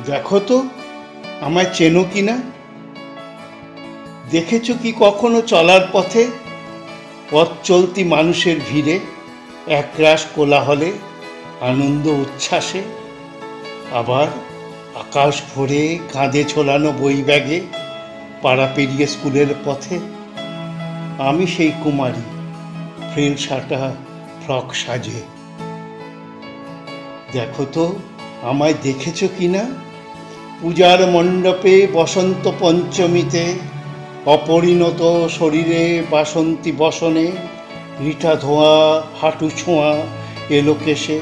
দেখো তো আমায় চেনো কিনা, দেখেছো কি কখনো চলার পথে পথ চলতি মানুষের ভিড়ে, একরাশ কোলাহলে, আনন্দ উচ্ছ্বাসে, আবার আকাশ ভরে কাঁধে ঝোলানো বই ব্যাগে পাড়া পেরিয়ে স্কুলের পথে। আমি সেই কুমারী, ফ্রিল সাটা ফ্রক সাজে। দেখো তো আমায় দেখেছো কিনা, পূজার মণ্ডপে বসন্ত পঞ্চমীতে, অপরিণত শরীরে বাসন্তী বসনে, রিঠা ধোঁয়া হাঁটু ছোঁয়া এলো কেশে,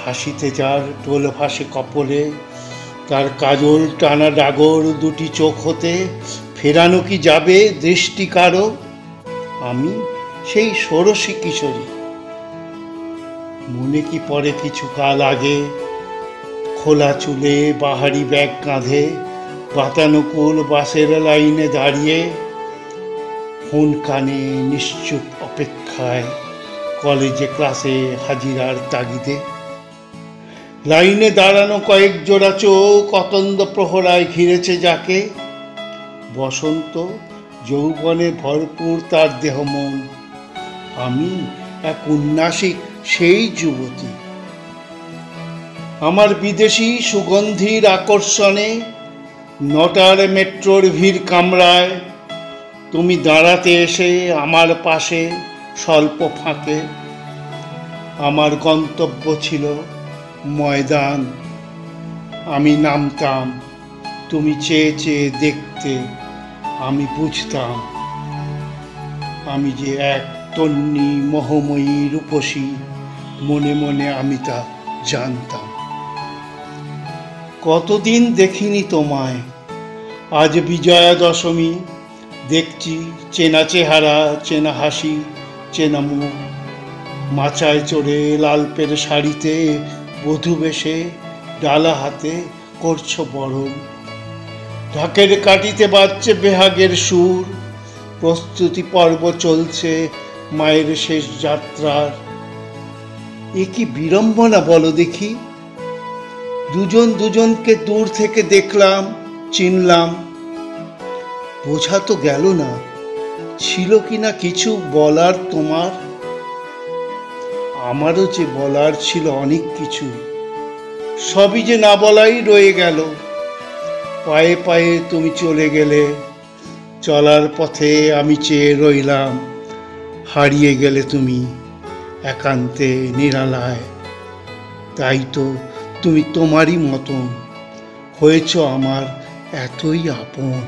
হাসিতে যার টোল ভাসে কপলে, তার কাজল টানা ডাগর দুটি চোখ হতে ফেরানো কি যাবে দৃষ্টি কারো? আমি সেই ষোড়শী কিশোরী। মনে কি পড়ে কিছু কাল আগে, খোলা চুলে বাহারি ব্যাগ কাঁধে, বাতানুকূল বাসের লাইনে দাঁড়িয়ে, ফোন কানে নিশ্চুপ অপেক্ষায়, কলেজে ক্লাসে হাজিরার তাগিদে। লাইনে দাঁড়ানো কয়েক জোড়া চোখ অতন্দ প্রহরায় ঘিরেছে যাকে, বসন্ত যৌবনে ভরপুর তার দেহ মন। আমি এক উন্নাসিক সেই যুবতী। আমার বিদেশি সুগন্ধির আকর্ষণে নটার মেট্রোর ভিড় কামড়ায়, তুমি দাঁড়াতে এসে আমার পাশে স্বল্প ফাঁকে। আমার গন্তব্য ছিল ময়দান। আমি নামতাম, তুমি চেয়ে চেয়ে দেখতে, আমি বুঝতাম আমি যে এক তন্নি মোহময়ী রূপসী, মনে মনে আমি তা জানতাম। কতদিন দেখিনি তোমায়, আজ বিজয়া দশমী, দেখছি চেনা চেহারা, চেনা হাসি, চেনা মুখ। মাচায় চড়ে লাল পেরে শাড়িতে বধূ বেশে, ডালা হাতে করছো বরণ। ঢাকের কাটিতে বাজছে বেহাগের সুর, প্রস্তুতি পর্ব চলছে মায়ের শেষ যাত্রার। এ কি বিড়ম্বনা বলো দেখি, দুজন দুজনকে দূর থেকে দেখলাম, চিনলাম। বোঝা তো গেল না ছিল কিনা কিছু বলার তোমার। আমারও যে বলার ছিল অনেক কিছু, সবই যে না বলাই রয়ে গেল। পায়ে পায়ে তুমি চলে গেলে, চলার পথে আমি চেয়ে রইলাম। হারিয়ে গেলে তুমি একান্তে নিরালায়, তাই তো তুমি তোমারই মতন হয়েছ আমার এতই আপন।